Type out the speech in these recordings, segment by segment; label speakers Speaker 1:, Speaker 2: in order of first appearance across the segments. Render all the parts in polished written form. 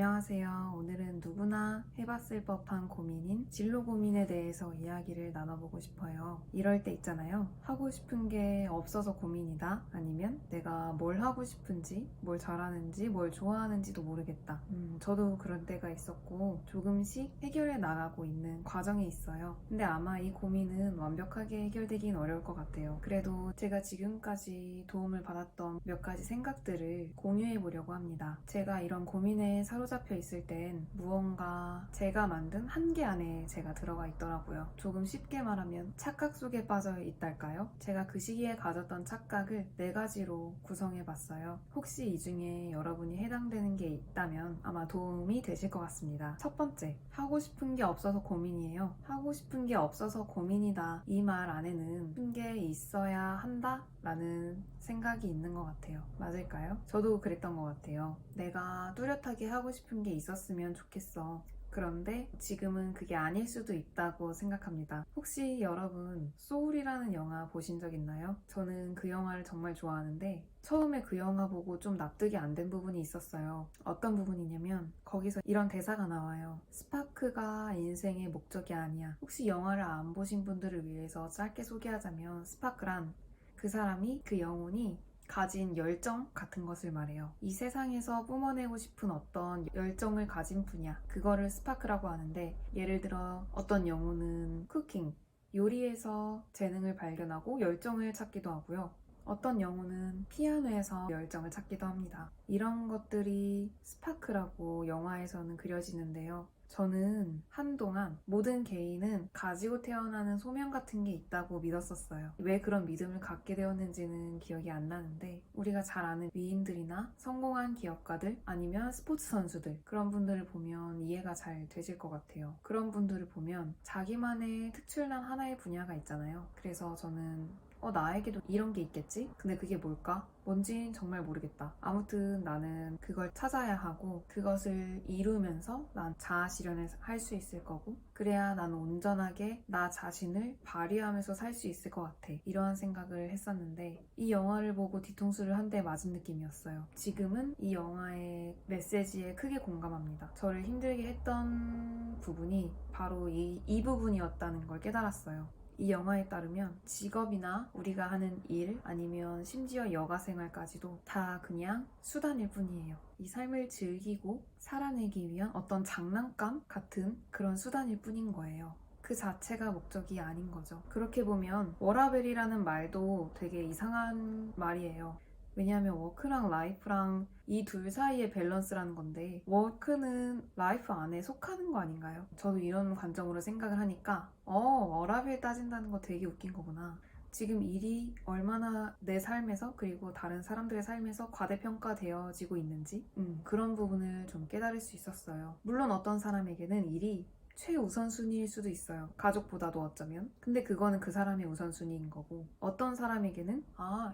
Speaker 1: 안녕하세요. 오늘은 누구나 해봤을 법한 고민인 진로 고민에 대해서 이야기를 나눠보고 싶어요. 이럴 때 있잖아요. 하고 싶은 게 없어서 고민이다. 아니면 내가 뭘 하고 싶은지, 뭘 잘하는지, 뭘 좋아하는지도 모르겠다. 저도 그런 때가 있었고 조금씩 해결해 나가고 있는 과정에 있어요. 근데 아마 이 고민은 완벽하게 해결되긴 어려울 것 같아요. 그래도 제가 지금까지 도움을 받았던 몇 가지 생각들을 공유해 보려고 합니다. 제가 이런 고민에 사로잡혀 있을 땐 무언가 제가 만든 한계 안에 제가 들어가 있더라고요. 조금 쉽게 말하면 착각 속에 빠져 있달까요? 제가 그 시기에 가졌던 착각을 4가지로 구성해 봤어요. 혹시 이 중에 여러분이 해당되는 게 있다면 아마 도움이 되실 것 같습니다. 첫 번째, 하고 싶은 게 없어서 고민이에요. 하고 싶은 게 없어서 고민이다. 이 말 안에는 싶은 게 있어야 한다? 라는 생각이 있는 것 같아요. 맞을까요? 저도 그랬던 것 같아요. 내가 뚜렷하게 하고 싶은 게 있었으면 좋겠어. 그런데 지금은 그게 아닐 수도 있다고 생각합니다. 혹시 여러분 소울이라는 영화 보신 적 있나요? 저는 그 영화를 정말 좋아하는데 처음에 그 영화 보고 좀 납득이 안 된 부분이 있었어요. 어떤 부분이냐면 거기서 이런 대사가 나와요. 스파크가 인생의 목적이 아니야. 혹시 영화를 안 보신 분들을 위해서 짧게 소개하자면 스파크란 그 사람이, 그 영혼이 가진 열정 같은 것을 말해요. 이 세상에서 뿜어내고 싶은 어떤 열정을 가진 분야, 그거를 스파크라고 하는데, 예를 들어 어떤 영혼은 쿠킹, 요리에서 재능을 발견하고 열정을 찾기도 하고요. 어떤 영혼은 피아노에서 열정을 찾기도 합니다. 이런 것들이 스파크라고 영화에서는 그려지는데요. 저는 한동안 모든 개인은 가지고 태어나는 소명 같은 게 있다고 믿었었어요. 왜 그런 믿음을 갖게 되었는지는 기억이 안 나는데 우리가 잘 아는 위인들이나 성공한 기업가들 아니면 스포츠 선수들 그런 분들을 보면 이해가 잘 되실 것 같아요. 그런 분들을 보면 자기만의 특출난 하나의 분야가 있잖아요. 그래서 저는 나에게도 이런 게 있겠지? 근데 그게 뭘까? 뭔진 정말 모르겠다. 아무튼 나는 그걸 찾아야 하고 그것을 이루면서 난 자아 실현을 할 수 있을 거고 그래야 나는 온전하게 나 자신을 발휘하면서 살 수 있을 것 같아. 이러한 생각을 했었는데 이 영화를 보고 뒤통수를 한 대 맞은 느낌이었어요. 지금은 이 영화의 메시지에 크게 공감합니다. 저를 힘들게 했던 부분이 바로 이 부분이었다는 걸 깨달았어요. 이 영화에 따르면 직업이나 우리가 하는 일 아니면 심지어 여가 생활까지도 다 그냥 수단일 뿐이에요. 이 삶을 즐기고 살아내기 위한 어떤 장난감 같은 그런 수단일 뿐인 거예요. 그 자체가 목적이 아닌 거죠. 그렇게 보면 워라밸이라는 말도 되게 이상한 말이에요. 왜냐하면 워크랑 라이프랑 이 둘 사이의 밸런스라는 건데 워크는 라이프 안에 속하는 거 아닌가요? 저도 이런 관점으로 생각을 하니까 워라밸 따진다는 거 되게 웃긴 거구나. 지금 일이 얼마나 내 삶에서 그리고 다른 사람들의 삶에서 과대평가되어지고 있는지 그런 부분을 좀 깨달을 수 있었어요. 물론 어떤 사람에게는 일이 최우선순위일 수도 있어요. 가족보다도 어쩌면. 근데 그거는 그 사람의 우선순위인 거고 어떤 사람에게는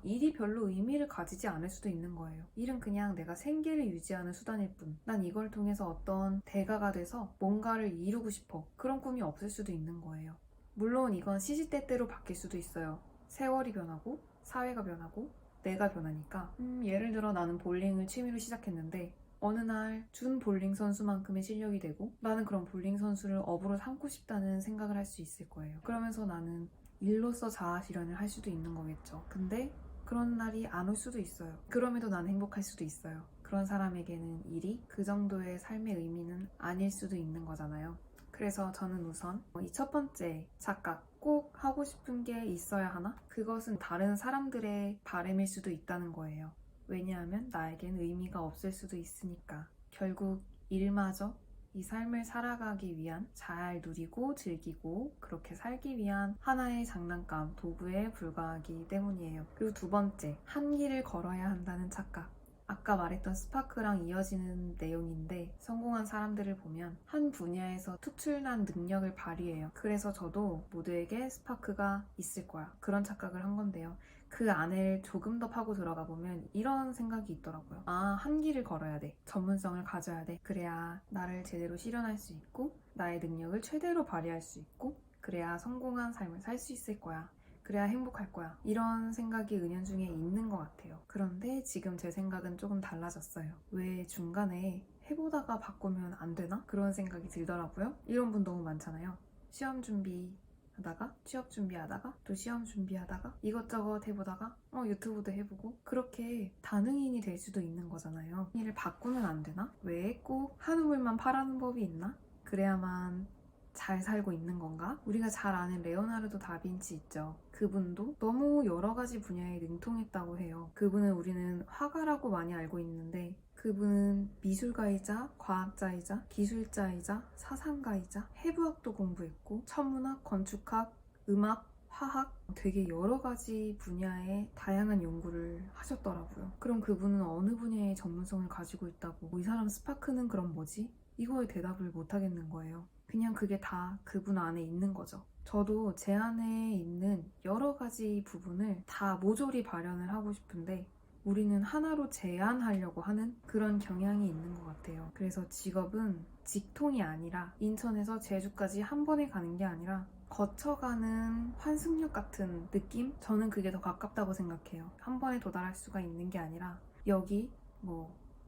Speaker 1: 일이 별로 의미를 가지지 않을 수도 있는 거예요. 일은 그냥 내가 생계를 유지하는 수단일 뿐. 난 이걸 통해서 어떤 대가가 돼서 뭔가를 이루고 싶어. 그런 꿈이 없을 수도 있는 거예요. 물론 이건 시시때때로 바뀔 수도 있어요. 세월이 변하고 사회가 변하고 내가 변하니까 예를 들어 나는 볼링을 취미로 시작했는데 어느 날 준 볼링 선수만큼의 실력이 되고 나는 그런 볼링 선수를 업으로 삼고 싶다는 생각을 할 수 있을 거예요. 그러면서 나는 일로서 자아 실현을 할 수도 있는 거겠죠. 근데 그런 날이 안 올 수도 있어요. 그럼에도 나는 행복할 수도 있어요. 그런 사람에게는 일이 그 정도의 삶의 의미는 아닐 수도 있는 거잖아요. 그래서 저는 우선 이 첫 번째 착각, 꼭 하고 싶은 게 있어야 하나? 그것은 다른 사람들의 바람일 수도 있다는 거예요. 왜냐하면 나에겐 의미가 없을 수도 있으니까. 결국 일마저 이 삶을 살아가기 위한 잘 누리고 즐기고 그렇게 살기 위한 하나의 장난감, 도구에 불과하기 때문이에요. 그리고 두 번째, 한 길을 걸어야 한다는 착각. 아까 말했던 스파크랑 이어지는 내용인데 성공한 사람들을 보면 한 분야에서 특출난 능력을 발휘해요. 그래서 저도 모두에게 스파크가 있을 거야. 그런 착각을 한 건데요. 그 안을 조금 더 파고 들어가 보면 이런 생각이 있더라고요. 한 길을 걸어야 돼. 전문성을 가져야 돼. 그래야 나를 제대로 실현할 수 있고 나의 능력을 최대로 발휘할 수 있고 그래야 성공한 삶을 살 수 있을 거야. 그래야 행복할 거야. 이런 생각이 은연중에 있는 것 같아요. 그런데 지금 제 생각은 조금 달라졌어요. 왜 중간에 해보다가 바꾸면 안 되나? 그런 생각이 들더라고요. 이런 분 너무 많잖아요. 시험 준비하다가 취업 준비하다가 또 시험 준비하다가 이것저것 해보다가 유튜브도 해보고 그렇게 다능인이 될 수도 있는 거잖아요. 일을 바꾸면 안 되나? 왜 꼭 한우물만 파라는 법이 있나? 그래야만 잘 살고 있는 건가? 우리가 잘 아는 레오나르도 다빈치 있죠. 그분도 너무 여러 가지 분야에 능통했다고 해요. 그분은 우리는 화가라고 많이 알고 있는데 그분은 미술가이자 과학자이자 기술자이자 사상가이자 해부학도 공부했고 천문학, 건축학, 음악, 화학 되게 여러 가지 분야의 다양한 연구를 하셨더라고요. 그럼 그분은 어느 분야의 전문성을 가지고 있다고 이 사람 스파크는 그럼 뭐지? 이거에 대답을 못 하겠는 거예요. 그냥 그게 다 그분 안에 있는 거죠. 저도 제 안에 있는 여러 가지 부분을 다 모조리 발현을 하고 싶은데 우리는 하나로 제한하려고 하는 그런 경향이 있는 것 같아요. 그래서 직업은 직통이 아니라 인천에서 제주까지 한 번에 가는 게 아니라 거쳐가는 환승역 같은 느낌? 저는 그게 더 가깝다고 생각해요. 한 번에 도달할 수가 있는 게 아니라 여기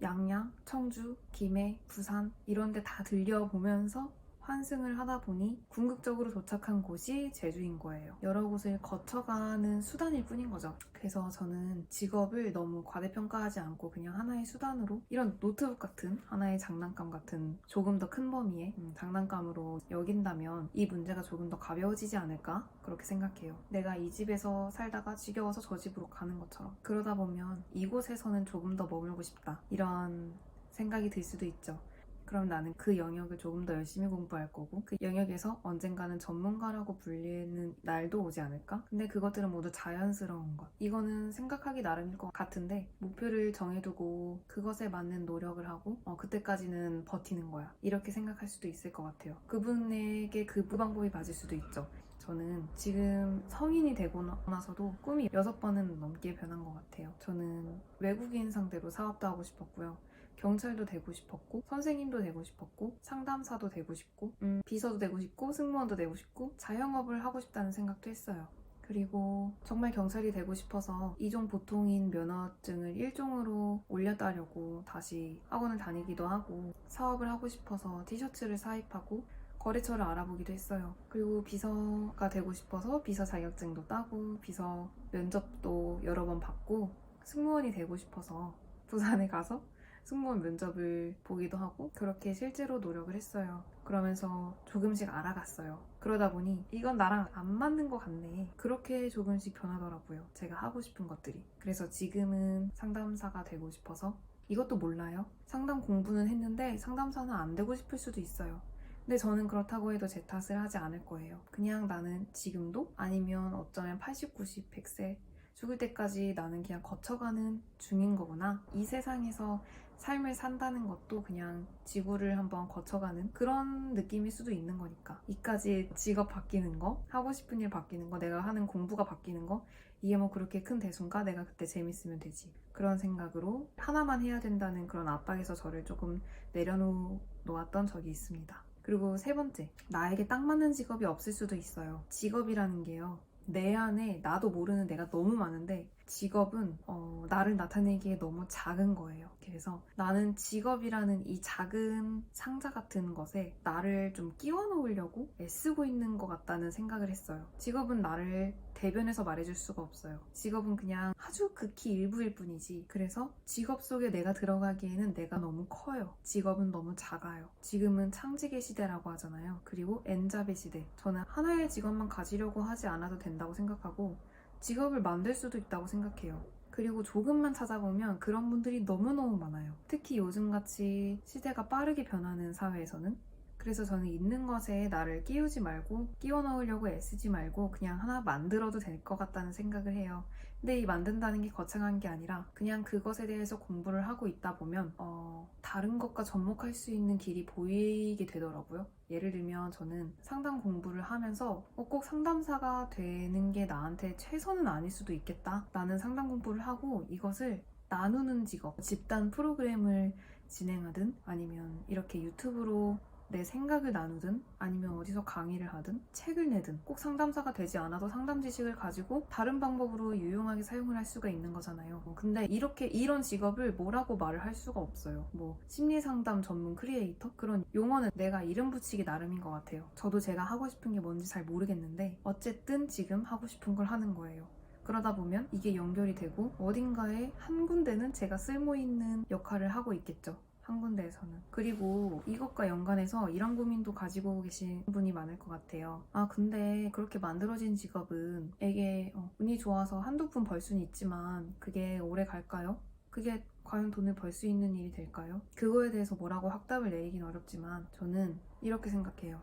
Speaker 1: 양양, 청주, 김해, 부산 이런 데 다 들려보면서 환승을 하다 보니 궁극적으로 도착한 곳이 제주인 거예요. 여러 곳을 거쳐가는 수단일 뿐인 거죠. 그래서 저는 직업을 너무 과대평가하지 않고 그냥 하나의 수단으로 이런 노트북 같은 하나의 장난감 같은 조금 더 큰 범위의 장난감으로 여긴다면 이 문제가 조금 더 가벼워지지 않을까? 그렇게 생각해요. 내가 이 집에서 살다가 지겨워서 저 집으로 가는 것처럼 그러다 보면 이곳에서는 조금 더 머물고 싶다 이런 생각이 들 수도 있죠. 그럼 나는 그 영역을 조금 더 열심히 공부할 거고 그 영역에서 언젠가는 전문가라고 불리는 날도 오지 않을까? 근데 그것들은 모두 자연스러운 것. 이거는 생각하기 나름일 것 같은데 목표를 정해두고 그것에 맞는 노력을 하고 그때까지는 버티는 거야. 이렇게 생각할 수도 있을 것 같아요. 그분에게 그 방법이 맞을 수도 있죠. 저는 지금 성인이 되고 나서도 꿈이 6번은 넘게 변한 것 같아요. 저는 외국인 상대로 사업도 하고 싶었고요. 경찰도 되고 싶었고 선생님도 되고 싶었고 상담사도 되고 싶고 비서도 되고 싶고 승무원도 되고 싶고 자영업을 하고 싶다는 생각도 했어요. 그리고 정말 경찰이 되고 싶어서 2종 보통인 면허증을 1종으로 올려따려고 다시 학원을 다니기도 하고 사업을 하고 싶어서 티셔츠를 사입하고 거래처를 알아보기도 했어요. 그리고 비서가 되고 싶어서 비서 자격증도 따고 비서 면접도 여러 번 받고 승무원이 되고 싶어서 부산에 가서 승무원 면접을 보기도 하고 그렇게 실제로 노력을 했어요. 그러면서 조금씩 알아갔어요. 그러다 보니 이건 나랑 안 맞는 것 같네. 그렇게 조금씩 변하더라고요. 제가 하고 싶은 것들이. 그래서 지금은 상담사가 되고 싶어서 이것도 몰라요. 상담 공부는 했는데 상담사는 안 되고 싶을 수도 있어요. 근데 저는 그렇다고 해도 제 탓을 하지 않을 거예요. 그냥 나는 지금도 아니면 어쩌면 80, 90, 100세 죽을 때까지 나는 그냥 거쳐가는 중인 거구나. 이 세상에서 삶을 산다는 것도 그냥 지구를 한번 거쳐가는 그런 느낌일 수도 있는 거니까. 이까지 직업 바뀌는 거, 하고 싶은 일 바뀌는 거, 내가 하는 공부가 바뀌는 거 이게 그렇게 큰 대수인가? 내가 그때 재밌으면 되지. 그런 생각으로 하나만 해야 된다는 그런 압박에서 저를 조금 내려놓았던 적이 있습니다. 그리고 세 번째, 나에게 딱 맞는 직업이 없을 수도 있어요. 직업이라는 게요. 내 안에 나도 모르는 내가 너무 많은데 직업은 나를 나타내기에 너무 작은 거예요. 그래서 나는 직업이라는 이 작은 상자 같은 것에 나를 좀 끼워 넣으려고 애쓰고 있는 것 같다는 생각을 했어요. 직업은 나를 대변해서 말해줄 수가 없어요. 직업은 그냥 아주 극히 일부일 뿐이지. 그래서 직업 속에 내가 들어가기에는 내가 너무 커요. 직업은 너무 작아요. 지금은 창직의 시대라고 하잖아요. 그리고 N잡의 시대. 저는 하나의 직업만 가지려고 하지 않아도 된다고 생각하고 직업을 만들 수도 있다고 생각해요. 그리고 조금만 찾아보면 그런 분들이 너무너무 많아요. 특히 요즘같이 시대가 빠르게 변하는 사회에서는. 그래서 저는 있는 것에 나를 끼우지 말고 끼워 넣으려고 애쓰지 말고 그냥 하나 만들어도 될 것 같다는 생각을 해요. 근데 이 만든다는 게 거창한 게 아니라 그냥 그것에 대해서 공부를 하고 있다 보면 다른 것과 접목할 수 있는 길이 보이게 되더라고요. 예를 들면 저는 상담 공부를 하면서 꼭 상담사가 되는 게 나한테 최선은 아닐 수도 있겠다. 나는 상담 공부를 하고 이것을 나누는 직업, 집단 프로그램을 진행하든 아니면 이렇게 유튜브로 내 생각을 나누든 아니면 어디서 강의를 하든 책을 내든 꼭 상담사가 되지 않아도 상담 지식을 가지고 다른 방법으로 유용하게 사용을 할 수가 있는 거잖아요. 근데 이런 직업을 뭐라고 말을 할 수가 없어요. 뭐 심리상담 전문 크리에이터? 그런 용어는 내가 이름 붙이기 나름인 것 같아요. 저도 제가 하고 싶은 게 뭔지 잘 모르겠는데 어쨌든 지금 하고 싶은 걸 하는 거예요. 그러다 보면 이게 연결이 되고 어딘가에 한 군데는 제가 쓸모있는 역할을 하고 있겠죠. 한 군데에서는. 그리고 이것과 연관해서 이런 고민도 가지고 계신 분이 많을 것 같아요. 아, 근데 그렇게 만들어진 직업은 이게 운이 좋아서 한두 푼 벌 수는 있지만 그게 오래 갈까요? 그게 과연 돈을 벌 수 있는 일이 될까요? 그거에 대해서 뭐라고 확답을 내리긴 어렵지만 저는 이렇게 생각해요.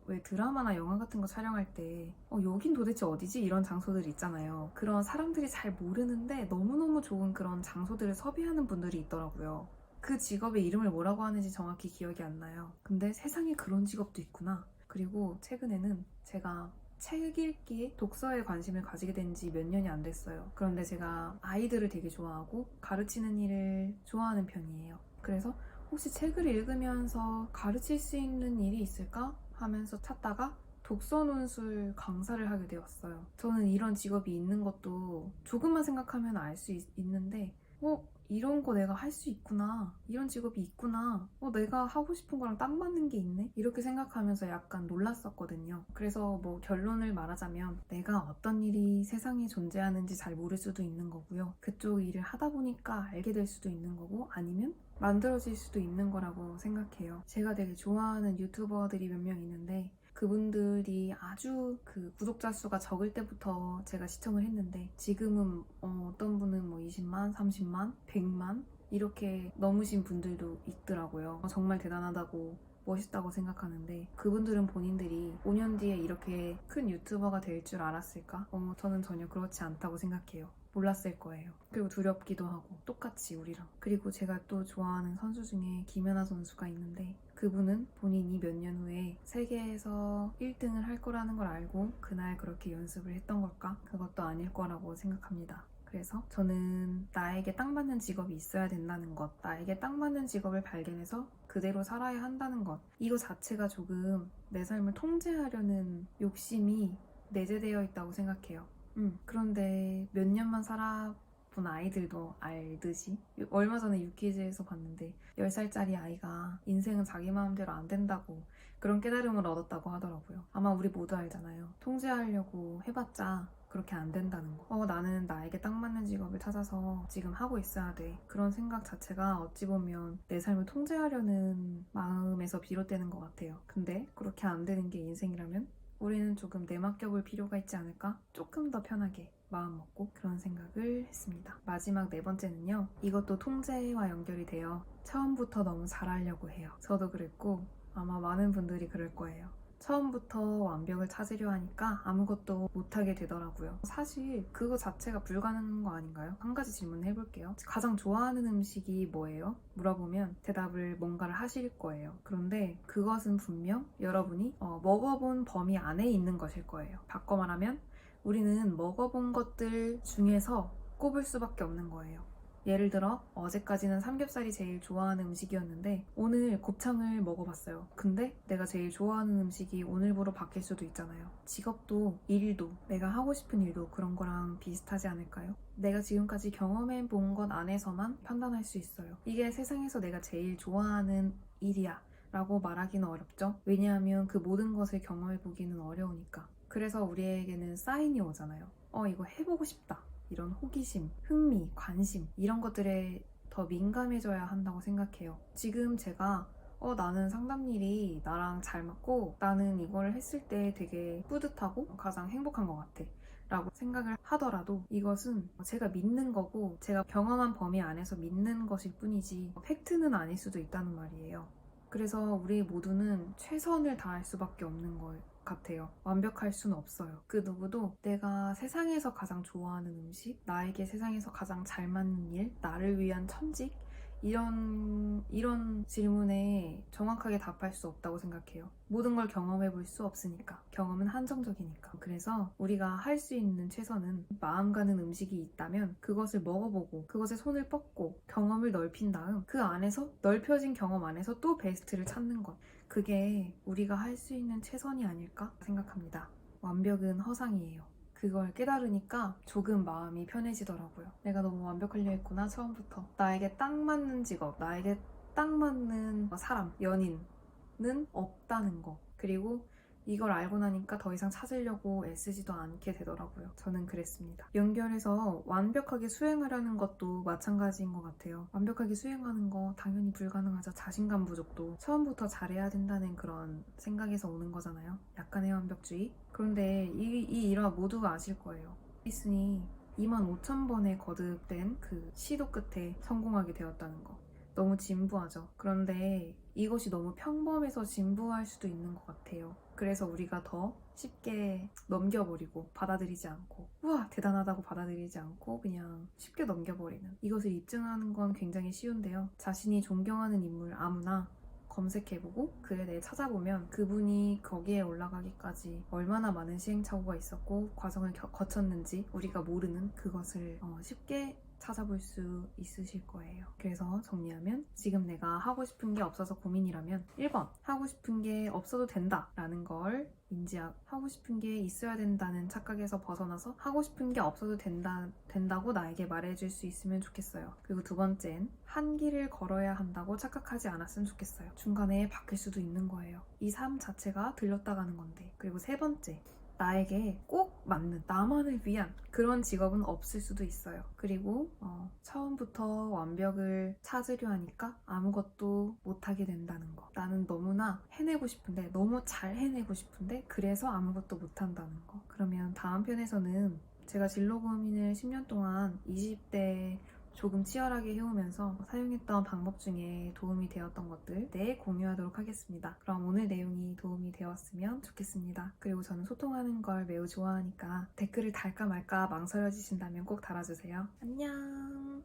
Speaker 1: 왜 드라마나 영화 같은 거 촬영할 때 여긴 도대체 어디지? 이런 장소들이 있잖아요. 그런 사람들이 잘 모르는데 너무너무 좋은 그런 장소들을 섭외하는 분들이 있더라고요. 그 직업의 이름을 뭐라고 하는지 정확히 기억이 안 나요. 근데 세상에 그런 직업도 있구나. 그리고 최근에는 제가 책 읽기, 독서에 관심을 가지게 된 지 몇 년이 안 됐어요. 그런데 제가 아이들을 되게 좋아하고 가르치는 일을 좋아하는 편이에요. 그래서 혹시 책을 읽으면서 가르칠 수 있는 일이 있을까 하면서 찾다가 독서 논술 강사를 하게 되었어요. 저는 이런 직업이 있는 것도 조금만 생각하면 알 수 있는데 이런 거 내가 할 수 있구나. 이런 직업이 있구나. 내가 하고 싶은 거랑 딱 맞는 게 있네? 이렇게 생각하면서 약간 놀랐었거든요. 그래서 뭐 결론을 말하자면 내가 어떤 일이 세상에 존재하는지 잘 모를 수도 있는 거고요. 그쪽 일을 하다 보니까 알게 될 수도 있는 거고 아니면 만들어질 수도 있는 거라고 생각해요. 제가 되게 좋아하는 유튜버들이 몇 명 있는데 그분들이 아주 구독자 수가 적을 때부터 제가 시청을 했는데 지금은 어떤 분은 뭐 20만, 30만, 100만 이렇게 넘으신 분들도 있더라고요. 정말 대단하다고 멋있다고 생각하는데 그분들은 본인들이 5년 뒤에 이렇게 큰 유튜버가 될 줄 알았을까? 저는 전혀 그렇지 않다고 생각해요. 몰랐을 거예요. 그리고 두렵기도 하고 똑같이 우리랑. 그리고 제가 또 좋아하는 선수 중에 김연아 선수가 있는데 그분은 본인이 몇 년 후에 세계에서 1등을 할 거라는 걸 알고 그날 그렇게 연습을 했던 걸까? 그것도 아닐 거라고 생각합니다. 그래서 저는 나에게 딱 맞는 직업이 있어야 된다는 것, 나에게 딱 맞는 직업을 발견해서 그대로 살아야 한다는 것, 이거 자체가 조금 내 삶을 통제하려는 욕심이 내재되어 있다고 생각해요. 그런데 몇 년만 살아본 아이들도 알듯이 얼마 전에 유퀴즈에서 봤는데 10살짜리 아이가 인생은 자기 마음대로 안 된다고 그런 깨달음을 얻었다고 하더라고요. 아마 우리 모두 알잖아요. 통제하려고 해봤자 그렇게 안 된다는 거. 나는 나에게 딱 맞는 직업을 찾아서 지금 하고 있어야 돼. 그런 생각 자체가 어찌 보면 내 삶을 통제하려는 마음에서 비롯되는 것 같아요. 근데 그렇게 안 되는 게 인생이라면 우리는 조금 내맡겨볼 필요가 있지 않을까? 조금 더 편하게 마음 먹고 그런 생각을 했습니다. 마지막 네 번째는요. 이것도 통제와 연결이 돼요. 처음부터 너무 잘하려고 해요. 저도 그랬고 아마 많은 분들이 그럴 거예요. 처음부터 완벽을 찾으려 하니까 아무것도 못하게 되더라고요. 사실 그거 자체가 불가능한 거 아닌가요? 한 가지 질문을 해볼게요. 가장 좋아하는 음식이 뭐예요? 물어보면 대답을 뭔가를 하실 거예요. 그런데 그것은 분명 여러분이 먹어본 범위 안에 있는 것일 거예요. 바꿔 말하면 우리는 먹어본 것들 중에서 꼽을 수밖에 없는 거예요. 예를 들어 어제까지는 삼겹살이 제일 좋아하는 음식이었는데 오늘 곱창을 먹어봤어요. 근데 내가 제일 좋아하는 음식이 오늘부로 바뀔 수도 있잖아요. 직업도 일도 내가 하고 싶은 일도 그런 거랑 비슷하지 않을까요? 내가 지금까지 경험해 본 것 안에서만 판단할 수 있어요. 이게 세상에서 내가 제일 좋아하는 일이야 라고 말하기는 어렵죠. 왜냐하면 그 모든 것을 경험해 보기는 어려우니까. 그래서 우리에게는 사인이 오잖아요. 이거 해보고 싶다. 이런 호기심, 흥미, 관심 이런 것들에 더 민감해져야 한다고 생각해요. 지금 제가 나는 상담일이 나랑 잘 맞고 나는 이걸 했을 때 되게 뿌듯하고 가장 행복한 것 같아 라고 생각을 하더라도 이것은 제가 믿는 거고 제가 경험한 범위 안에서 믿는 것일 뿐이지 팩트는 아닐 수도 있다는 말이에요. 그래서 우리 모두는 최선을 다할 수밖에 없는 거예요. 같아요. 완벽할 수는 없어요. 그 누구도 내가 세상에서 가장 좋아하는 음식, 나에게 세상에서 가장 잘 맞는 일, 나를 위한 천직 이런 질문에 정확하게 답할 수 없다고 생각해요. 모든 걸 경험해 볼 수 없으니까. 경험은 한정적이니까. 그래서 우리가 할 수 있는 최선은 마음 가는 음식이 있다면 그것을 먹어보고 그것에 손을 뻗고 경험을 넓힌 다음 그 안에서 넓혀진 경험 안에서 또 베스트를 찾는 것. 그게 우리가 할 수 있는 최선이 아닐까 생각합니다. 완벽은 허상이에요. 그걸 깨달으니까 조금 마음이 편해지더라고요. 내가 너무 완벽하려 했구나, 처음부터. 나에게 딱 맞는 직업, 나에게 딱 맞는 사람, 연인은 없다는 거. 그리고 이걸 알고 나니까 더 이상 찾으려고 애쓰지도 않게 되더라고요. 저는 그랬습니다. 연결해서 완벽하게 수행하려는 것도 마찬가지인 것 같아요. 완벽하게 수행하는 거 당연히 불가능하죠. 자신감 부족도 처음부터 잘해야 된다는 그런 생각에서 오는 거잖아요. 약간의 완벽주의. 그런데 이 일화 모두가 아실 거예요. 에디슨이 25,000번에 거듭된 그 시도 끝에 성공하게 되었다는 거. 너무 진부하죠. 그런데 이것이 너무 평범해서 진부할 수도 있는 것 같아요. 그래서 우리가 더 쉽게 넘겨버리고 받아들이지 않고 우와 대단하다고 받아들이지 않고 그냥 쉽게 넘겨버리는 이것을 입증하는 건 굉장히 쉬운데요. 자신이 존경하는 인물 아무나 검색해보고 글에 대해 찾아보면 그분이 거기에 올라가기까지 얼마나 많은 시행착오가 있었고 과정을 거쳤는지 우리가 모르는 그것을 쉽게 찾아볼 수 있으실 거예요. 그래서 정리하면 지금 내가 하고 싶은 게 없어서 고민이라면 1번 하고 싶은 게 없어도 된다 라는 걸 인지하고 하고 싶은 게 있어야 된다는 착각에서 벗어나서 하고 싶은 게 없어도 된다고 나에게 말해줄 수 있으면 좋겠어요. 그리고 두 번째는 한 길을 걸어야 한다고 착각하지 않았으면 좋겠어요. 중간에 바뀔 수도 있는 거예요. 이 삶 자체가 들렸다 가는 건데. 그리고 세 번째, 나에게 꼭 맞는 나만을 위한 그런 직업은 없을 수도 있어요. 그리고 처음부터 완벽을 찾으려 하니까 아무것도 못하게 된다는 거. 나는 너무나 해내고 싶은데 너무 잘 해내고 싶은데 그래서 아무것도 못한다는 거. 그러면 다음 편에서는 제가 진로 고민을 10년 동안 20대 조금 치열하게 해오면서 사용했던 방법 중에 도움이 되었던 것들 공유하도록 하겠습니다. 그럼 오늘 내용이 도움이 되었으면 좋겠습니다. 그리고 저는 소통하는 걸 매우 좋아하니까 댓글을 달까 말까 망설여지신다면 꼭 달아주세요. 안녕.